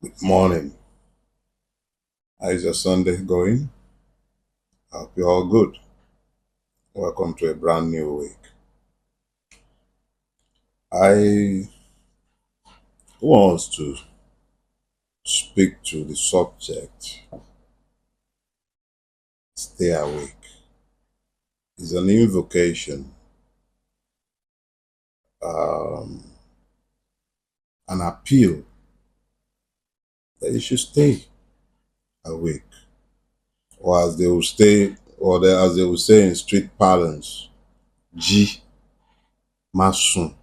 Good morning. How is your Sunday going? I hope you're all good. Welcome to a brand new week. I want us to speak to the subject, stay awake. It's an invocation, um, an appeal that you should stay awake. Or as they will stay, as they will say in street parlance, G, masun,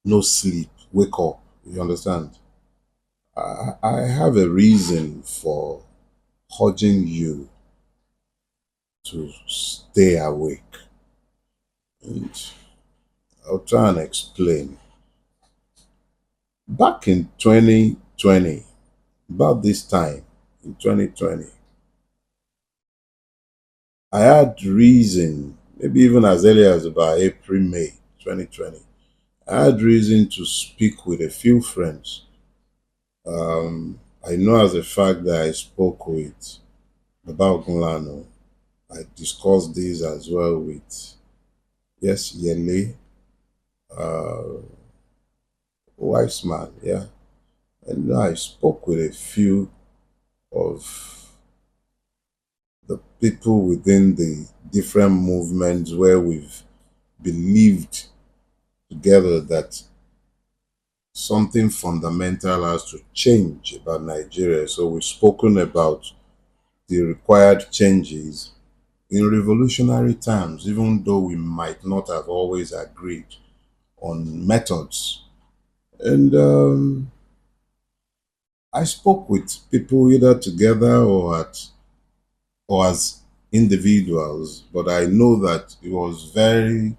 no sleep, wake up. You understand? I have a reason for urging you to stay awake. And I'll try and explain. Back in 2020, about this time in 2020, I had reason, maybe even as early as about April, May 2020, I had reason to speak with a few friends. I know as a fact that I spoke with Baba Ogunlano. I discussed this as well with, yes, Yele, uh, wise man, yeah. And I spoke with a few of the people within the different movements where we've believed together that something fundamental has to change about Nigeria. So we've spoken about the required changes in revolutionary terms, even though we might not have always agreed on methods. And I spoke with people either together or as individuals, but I know that it was very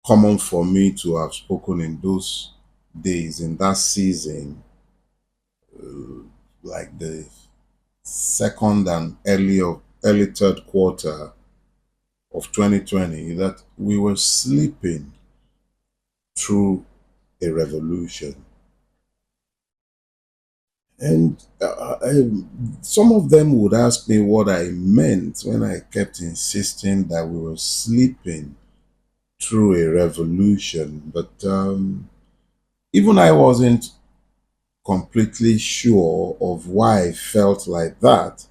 common for me to have spoken in those days, in that season, like the second and early third quarter of 2020, that we were sleeping through a revolution. And some of them would ask me what I meant when I kept insisting that we were sleeping through a revolution. But even I wasn't completely sure of why I felt like that.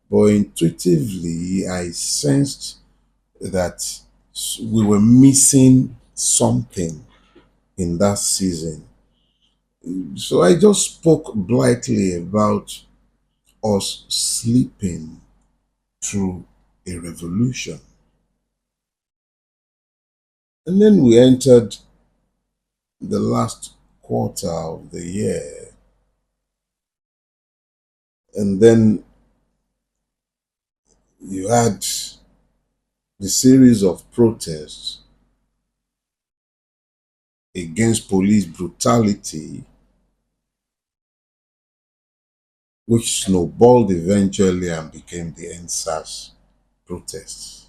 But intuitively, I sensed that we were missing something in that season. So I just spoke blithely about us sleeping through a revolution. And then we entered the last quarter of the year. And then you had the series of protests against police brutality, which snowballed eventually and became the NSAS protests.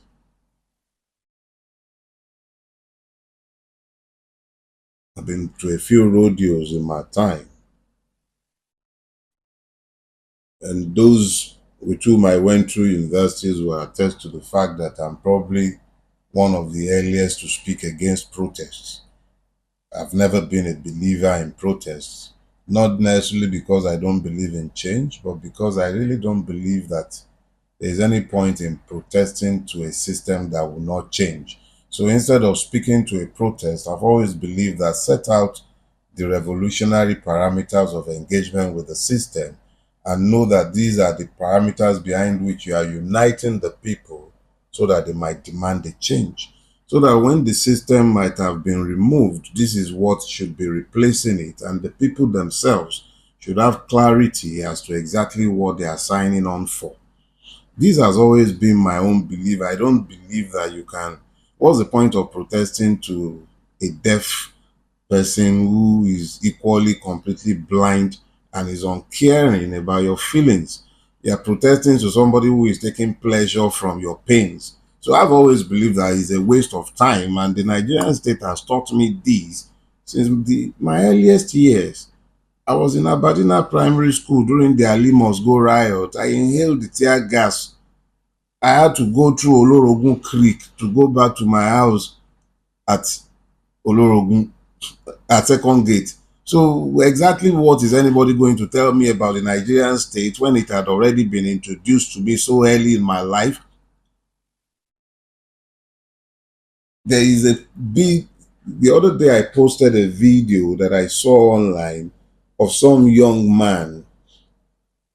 I've been to a few rodeos in my time, and those with whom I went through universities will attest to the fact that I'm probably one of the earliest to speak against protests. I've never been a believer in protests, not necessarily because I don't believe in change, but because I really don't believe that there's any point in protesting to a system that will not change. So instead of speaking to a protest, I've always believed that set out the revolutionary parameters of engagement with the system and know that these are the parameters behind which you are uniting the people so that they might demand a change. So that when the system might have been removed, this is what should be replacing it, and the people themselves should have clarity as to exactly what they are signing on for. This has always been my own belief. I don't believe that you can. What's the point of protesting to a deaf person who is equally completely blind and is uncaring about your feelings? You are protesting to somebody who is taking pleasure from your pains. So I've always believed that it's a waste of time, and the Nigerian state has taught me this since my earliest years. I was in Aberdeen Primary School during the Ali Must Go riot. I inhaled the tear gas. I had to go through Olorogun Creek to go back to my house at Olorogun, at Second Gate. So exactly what is anybody going to tell me about the Nigerian state when it had already been introduced to me so early in my life? There is a big, the other day I posted a video that I saw online of some young man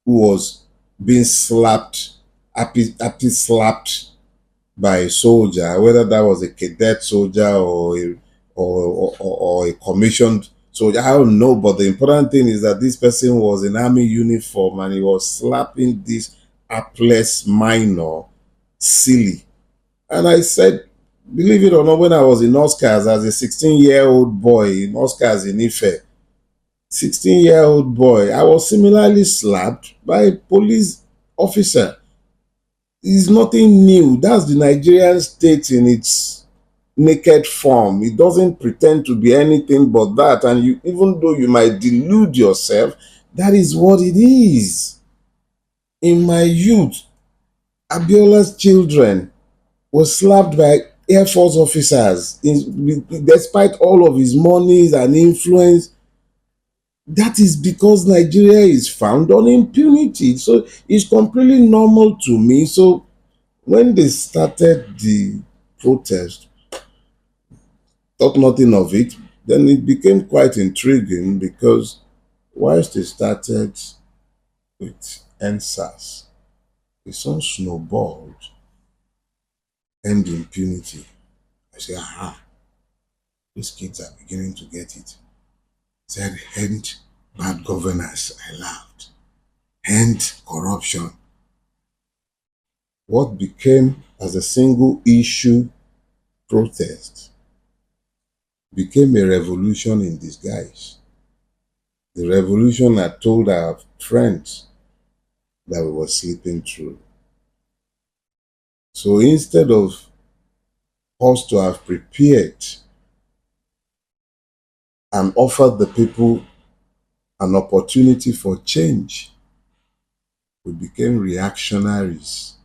who was being slapped, happy slapped by a soldier, whether that was a cadet soldier or a commissioned soldier, I don't know. But the important thing is that this person was in army uniform and he was slapping this hapless minor silly. And I said, believe it or not, when I was in Oscars as a 16-year-old boy in Oscars in Ife, 16-year-old boy, I was similarly slapped by a police officer. It's nothing new. That's the Nigerian state in its naked form. It doesn't pretend to be anything but that. And you, even though you might delude yourself, that is what it is. In my youth, Abiola's children were slapped by Air Force officers, despite all of his monies and influence. That is because Nigeria is found on impunity. So it's completely normal to me. So when they started the protest, thought nothing of it, then it became quite intriguing because whilst they started with NSAS, it soon snowballed, end impunity. I said, aha, these kids are beginning to get it. Said, end bad governance, I laughed. End corruption. What became as a single issue protest became a revolution in disguise. The revolution had told our friends that we were sleeping through. So instead of us to have prepared and offered the people an opportunity for change, we became reactionaries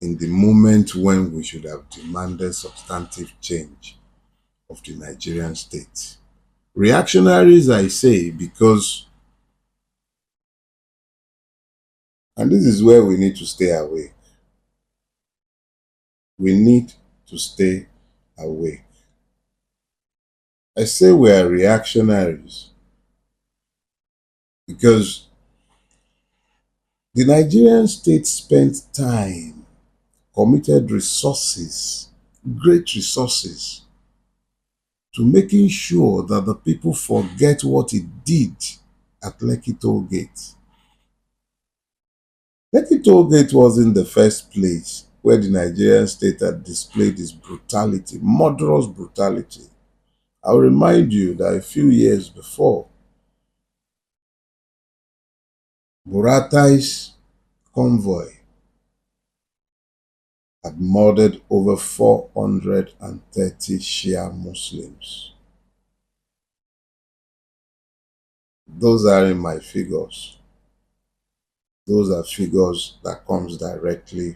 in the moment when we should have demanded substantive change of the Nigerian state. Reactionaries, I say, because, and this is where we need to stay awake. We need to stay awake. I say we are reactionaries because the Nigerian state spent time, committed resources, great resources, to making sure that the people forget what it did at Lekki Toll Gate. Lekki Toll Gate was in the first place where the Nigerian state had displayed its brutality, murderous brutality. I'll remind you that a few years before, Buratai's convoy had murdered over 430 Shia Muslims. Those are in my figures. Those are figures that comes directly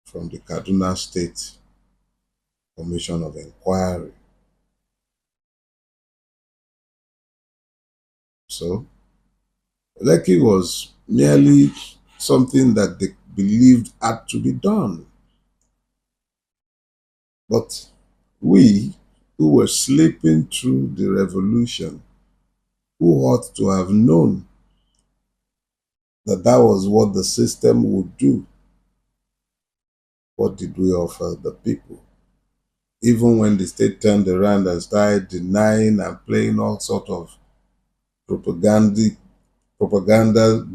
from the Kaduna State Commission of Inquiry. So, Lekki was merely something that they believed had to be done. But we, who were sleeping through the revolution, who ought to have known that that was what the system would do, what did we offer the people? Even when the state turned around and started denying and playing all sorts of propaganda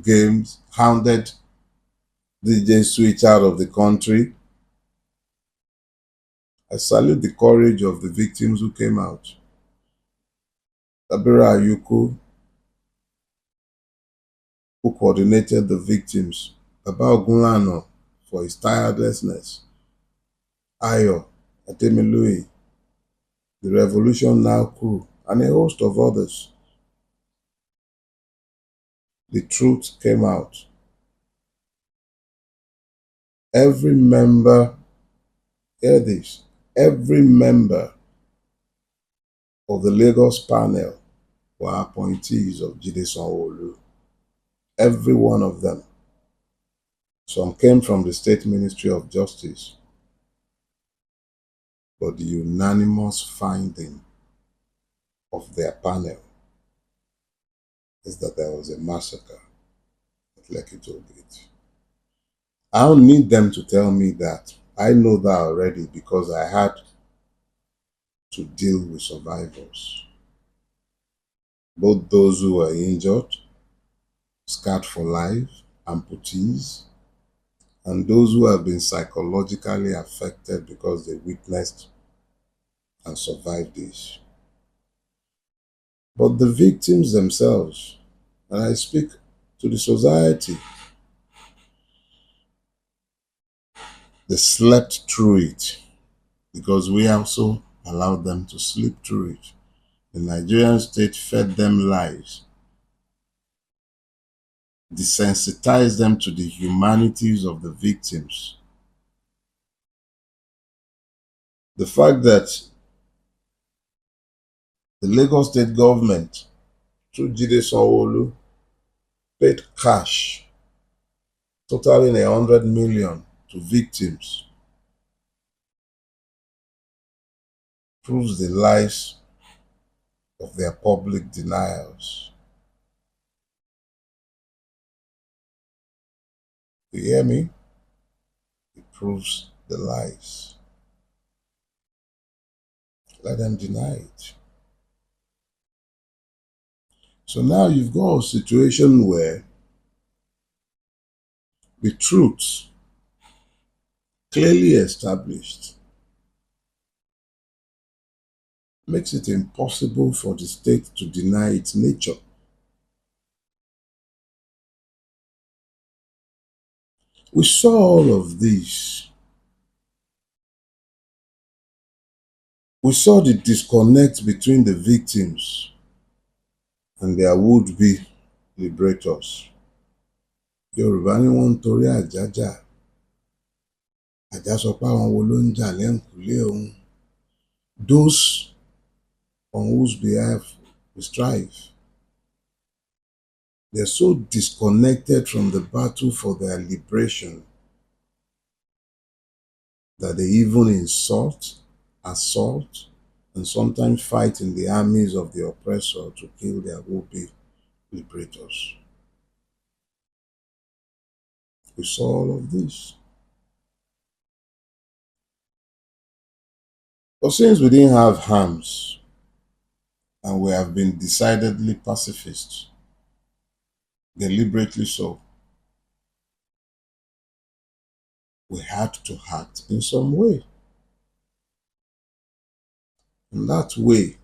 games, hounded DJ Switch out of the country, I salute the courage of the victims who came out. Tabira Ayuko, who coordinated the victims, Baba Ogunlano for his tirelessness, Ayo Atemilui, the Revolution Now crew, and a host of others. the truth came out. Every member, hear this, every member of the Lagos panel were appointees of Jide Sanwo-Olu. Every one of them. Some came from the State Ministry of Justice. But the unanimous finding of their panel is that there was a massacre at Lekki toll gate. I don't need them to tell me that. I know that already because I had to deal with survivors. Both those who were injured, scarred for life, amputees, and those who have been psychologically affected because they witnessed and survived this. But the victims themselves, and I speak to the society, they slept through it because we also allowed them to sleep through it. The Nigerian state fed them lies, desensitized them to the humanities of the victims. The fact that the Lagos state government, through Jide Sanwo-Olu, paid cash totaling 100 million to victims proves the lies of their public denials. You hear me? It proves the lies. Let them deny it. So now you've got a situation where the truth clearly established makes it impossible for the state to deny its nature. We saw all of this. We saw the disconnect between the victims and their would-be liberators. Yorùbá ní wọ́n ń torí àjájà. Àjá sọ pé àwọn wo ló ń jà lẹ́ǹkùlé òun. Those on whose behalf we strive. They're so disconnected from the battle for their liberation that they even insult, assault, and sometimes fight in the armies of the oppressor to kill their would-be liberators. We saw all of this. But since we didn't have arms, and we have been decidedly pacifists, deliberately so, we had to act in some way. And that way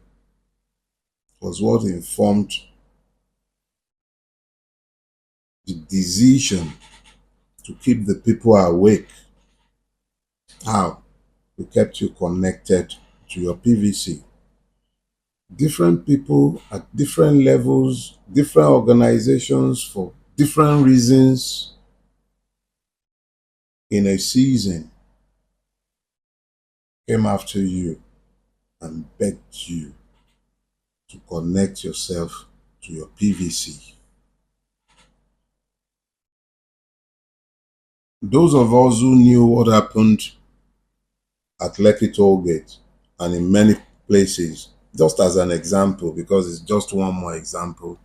was what informed the decision to keep the people awake. How? We kept you connected to your PVC. Different people at different levels, different organizations for different reasons in a season came after you and begged you to connect yourself to your PVC. Those of us who knew what happened at Lekki toll gate and in many places, just as an example, because it's just one more example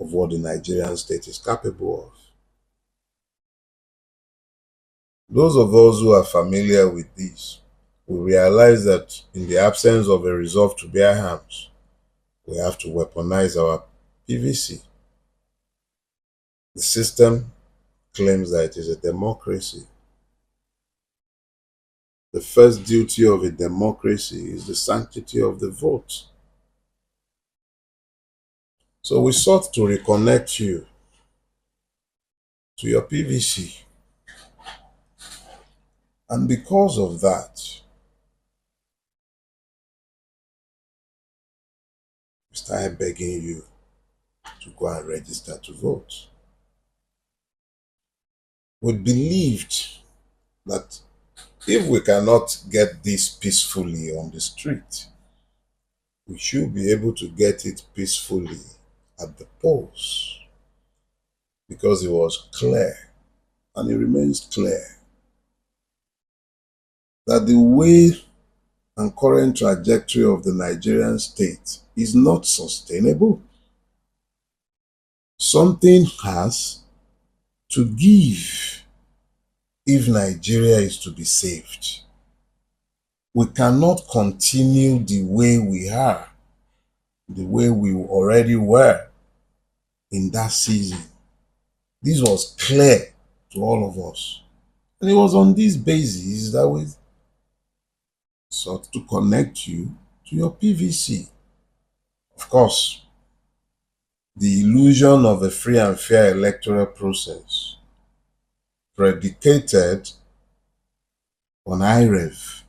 of what the Nigerian state is capable of. Those of us who are familiar with this will realize that in the absence of a resolve to bear arms, we have to weaponize our PVC. The system claims that it is a democracy. The first duty of a democracy is the sanctity of the vote. So we sought to reconnect you to your PVC. And because of that, we started begging you to go and register to vote. we believed that if we cannot get this peacefully on the street, we should be able to get it peacefully at the polls, because it was clear, and it remains clear, that the way and current trajectory of the Nigerian state is not sustainable. Something has to give if Nigeria is to be saved. We cannot continue the way we are, the way we already were in that season. This was clear to all of us. And it was on this basis that we sought to connect you to your PVC. Of course, the illusion of a free and fair electoral process predicated on IREV,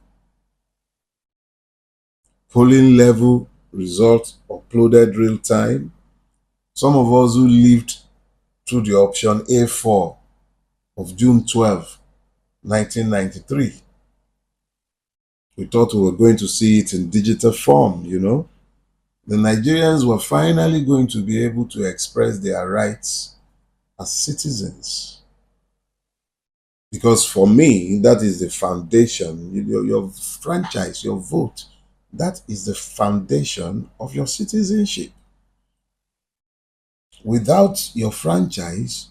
polling level results uploaded real time. Some of us who lived through the option A4 of June 12, 1993, we thought we were going to see it in digital form, you know. The Nigerians were finally going to be able to express their rights as citizens. Because for me, that is the foundation, your franchise, your vote. That is the foundation of your citizenship. Without your franchise,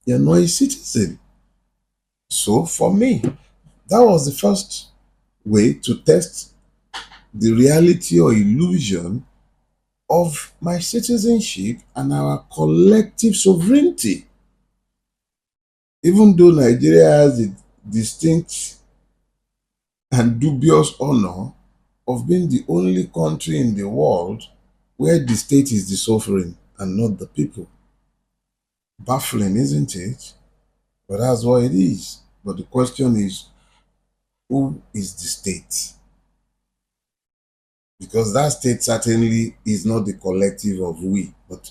you're not a citizen. So for me, that was the first way to test the reality or illusion of my citizenship and our collective sovereignty. Even though Nigeria has the distinct and dubious honor of being the only country in the world where the state is the sovereign and not the people. Baffling, isn't it? But that's what it is. But the question is, who is the state? Because that state certainly is not the collective of we. But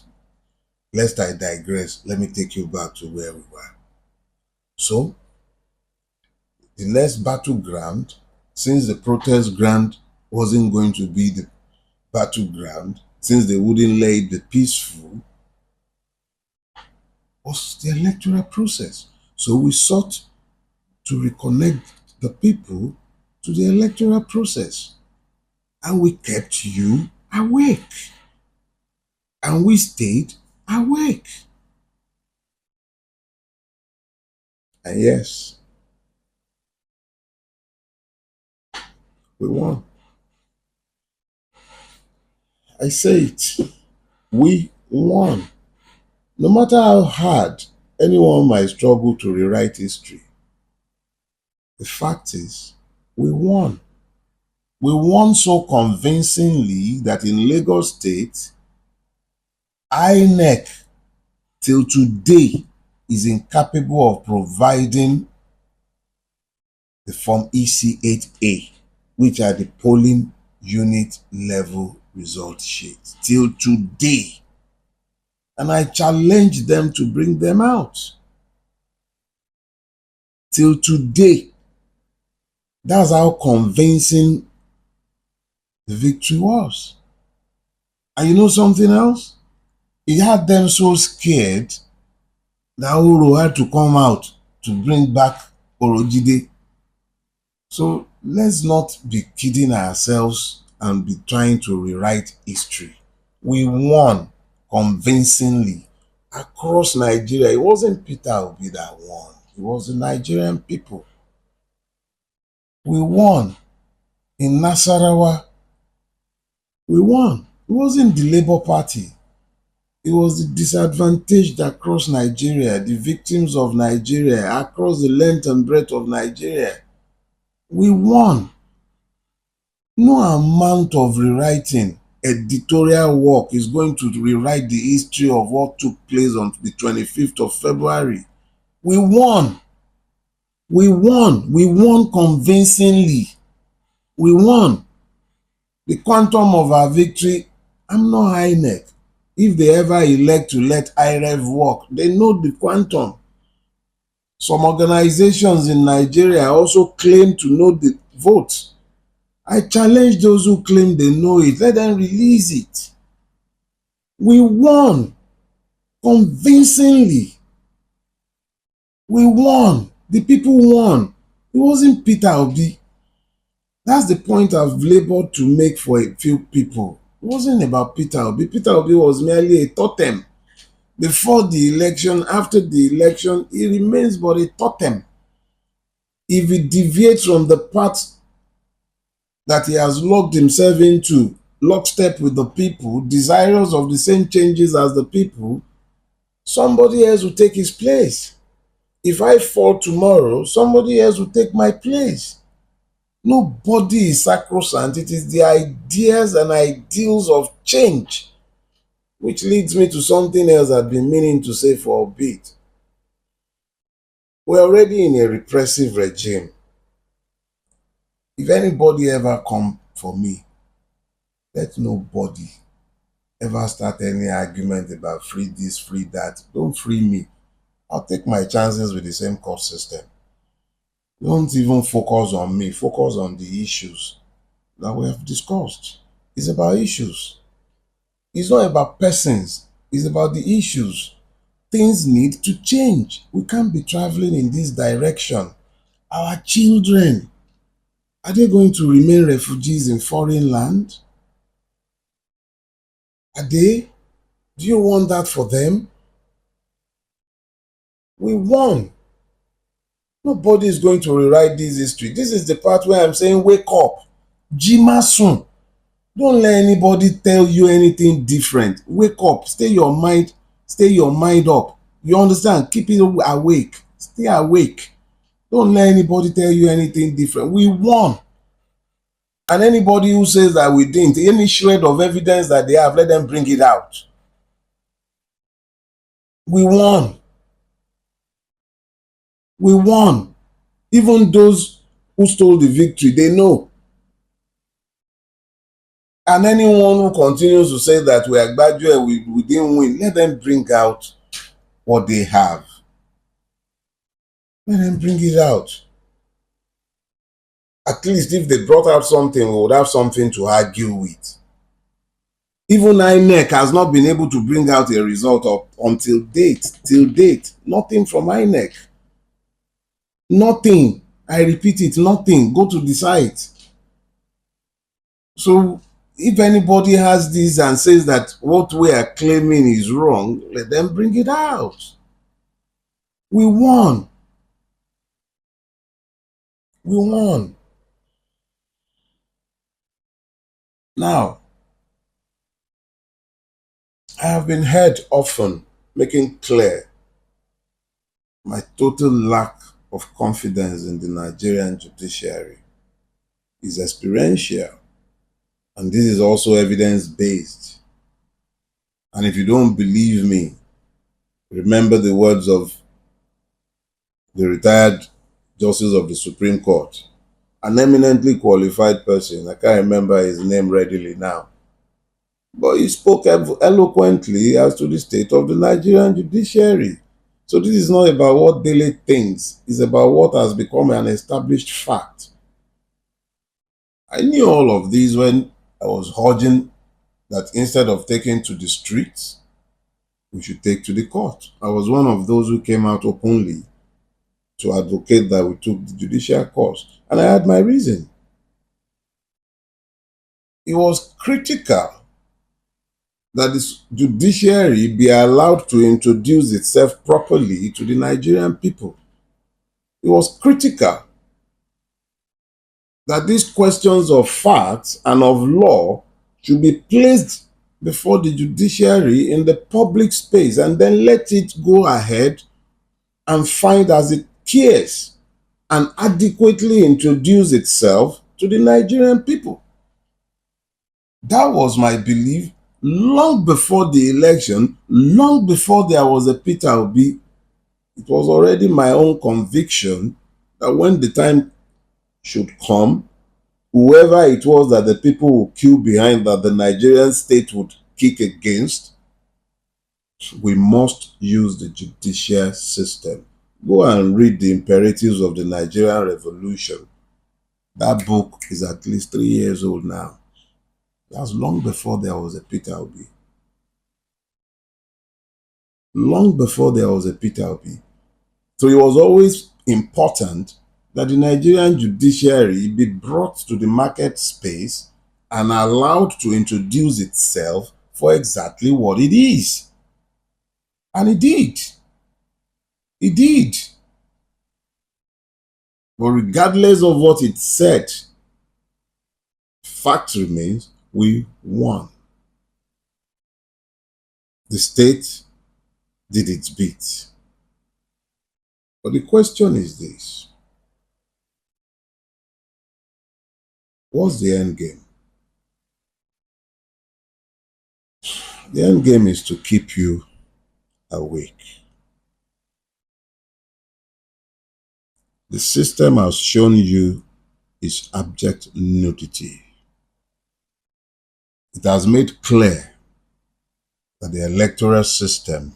lest I digress, let me take you back to where we were. So, the next battleground, since the protest ground wasn't going to be the battleground, since they wouldn't let it be peaceful, was the electoral process. So we sought to reconnect the people to the electoral process. And we kept you awake. And we stayed awake. And yes, we won. I say it, we won. No matter how hard anyone might struggle to rewrite history, the fact is, we won. We won so convincingly that in Lagos State, INEC till today is incapable of providing the Form EC8A, which are the polling unit level result sheets, till today. And I challenge them to bring them out. Till today. That's how convincing the victory was. And you know something else? It had them so scared that Oro had to come out to bring back Orojide. So let's not be kidding ourselves and be trying to rewrite history. We won convincingly across Nigeria. It wasn't Peter Obi that won. It was the Nigerian people. We won in Nasarawa. We won. It wasn't the Labour Party. It was the disadvantaged across Nigeria, the victims of Nigeria, across the length and breadth of Nigeria. We won. No amount of rewriting, editorial work is going to rewrite the history of what took place on the 25th of February. We won. We won. We won convincingly. We won. The quantum of our victory, I'm not INEC. If they ever elect to let IREV work, they know the quantum. Some organizations in Nigeria also claim to know the vote. I challenge those who claim they know it. Let them release it. We won convincingly. We won. The people won. It wasn't Peter Obi. That's the point I've labored to make for a few people. It wasn't about Peter Obi. Peter Obi was merely a totem. Before the election, after the election, he remains but a totem. If he deviates from the path that he has locked himself into, lockstep with the people, desirous of the same changes as the people, somebody else will take his place. If I fall tomorrow, somebody else will take my place. Nobody is sacrosanct. It is the ideas and ideals of change, which leads me to something else I've been meaning to say for a bit. We're already in a repressive regime. If anybody ever come for me, let nobody ever start any argument about free this, free that. Don't free me. I'll take my chances with the same court system. Don't even focus on me. Focus on the issues that we have discussed. It's about issues. It's not about persons. It's about the issues. Things need to change. We can't be traveling in this direction. Our children, are they going to remain refugees in foreign land? Are they? Do you want that for them? We won. Nobody is going to rewrite this history. This is the part where I'm saying, wake up. Jima soon. Don't let anybody tell you anything different. Wake up. Stay your mind up. You understand? Keep it awake. Stay awake. Don't let anybody tell you anything different. We won. And anybody who says that we didn't, any shred of evidence that they have, let them bring it out. We won. We won. Even those who stole the victory, they know. And anyone who continues to say that we are graduate, we didn't win, let them bring out what they have. Let them bring it out. At least if they brought out something, we would have something to argue with. Even INEC has not been able to bring out a result of until date. Till date, nothing from INEC. Nothing. I repeat it, nothing. Go to the site. So if anybody has this and says that what we are claiming is wrong, let them bring it out. We won. We won. Now, I have been heard often making clear my total lack of confidence in the Nigerian judiciary is experiential, and this is also evidence-based. And if you don't believe me, remember the words of the retired Justice of the Supreme Court, an eminently qualified person. I can't remember his name readily now, but he spoke eloquently as to the state of the Nigerian judiciary. So this is not about what Dele thinks, it's about what has become an established fact. I knew all of these when I was urging that instead of taking to the streets, we should take to the court. I was one of those who came out openly to advocate that we took the judicial course, and I had my reason. It was critical that the judiciary be allowed to introduce itself properly to the Nigerian people. It was critical that these questions of facts and of law should be placed before the judiciary in the public space and then let it go ahead and find as it cares and adequately introduce itself to the Nigerian people. That was my belief long before the election, long before there was a Peter Obi. It was already my own conviction that when the time should come, whoever it was that the people would queue behind, that the Nigerian state would kick against, we must use the judicial system. Go and read The Imperatives of the Nigerian Revolution. That book is at least 3 years old now. That's long before there was a Peter Obi. Long before there was a Peter Obi. So it was always important that the Nigerian judiciary be brought to the market space and allowed to introduce itself for exactly what it is. And it did. It did. But regardless of what it said, fact remains, we won. The state did its bit. But the question is this: what's the end game? The end game is to keep you awake. The system has shown you its abject nudity. It has made clear that the electoral system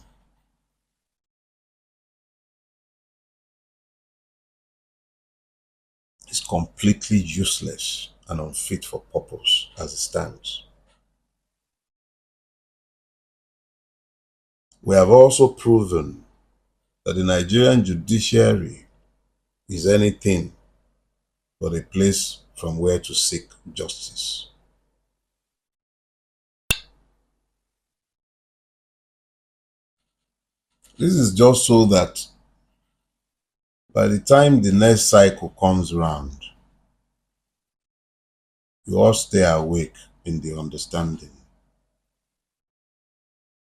is completely useless and unfit for purpose as it stands. We have also proven that the Nigerian judiciary is anything but a place from where to seek justice. This is just so that by the time the next cycle comes round, you all stay awake in the understanding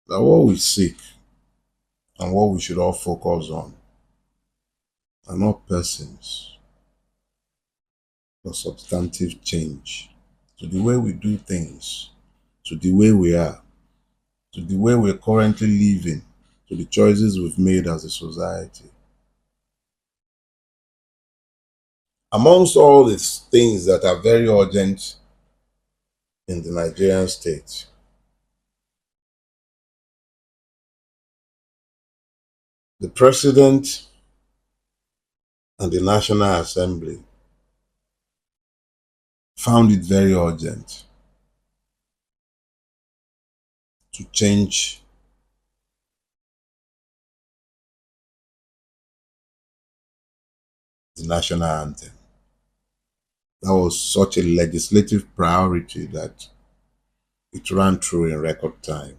that what we seek and what we should all focus on are not persons, but substantive change to the way we do things, to the way we are, to the way we're currently living, to the choices we've made as a society. Amongst all these things that are very urgent in the Nigerian state, the President and the National Assembly found it very urgent to change the national anthem. That was such a legislative priority that it ran through in record time.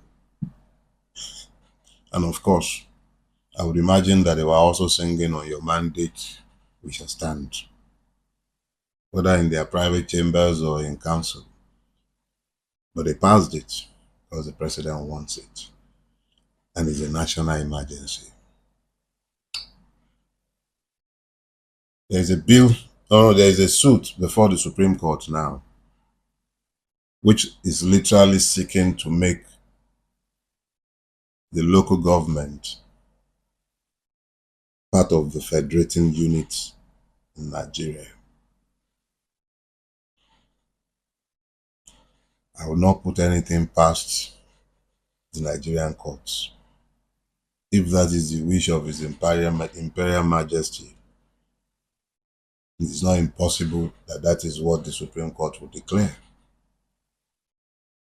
And of course, I would imagine that they were also singing "On Your Mandate, We Shall Stand," whether in their private chambers or in council. But they passed it because the president wants it. And it's a national emergency. There's a bill, there's a suit before the Supreme Court now, which is literally seeking to make the local government part of the federating unit in Nigeria. I will not put anything past the Nigerian courts. If that is the wish of His Imperial Majesty, it is not impossible that that is what the Supreme Court will declare.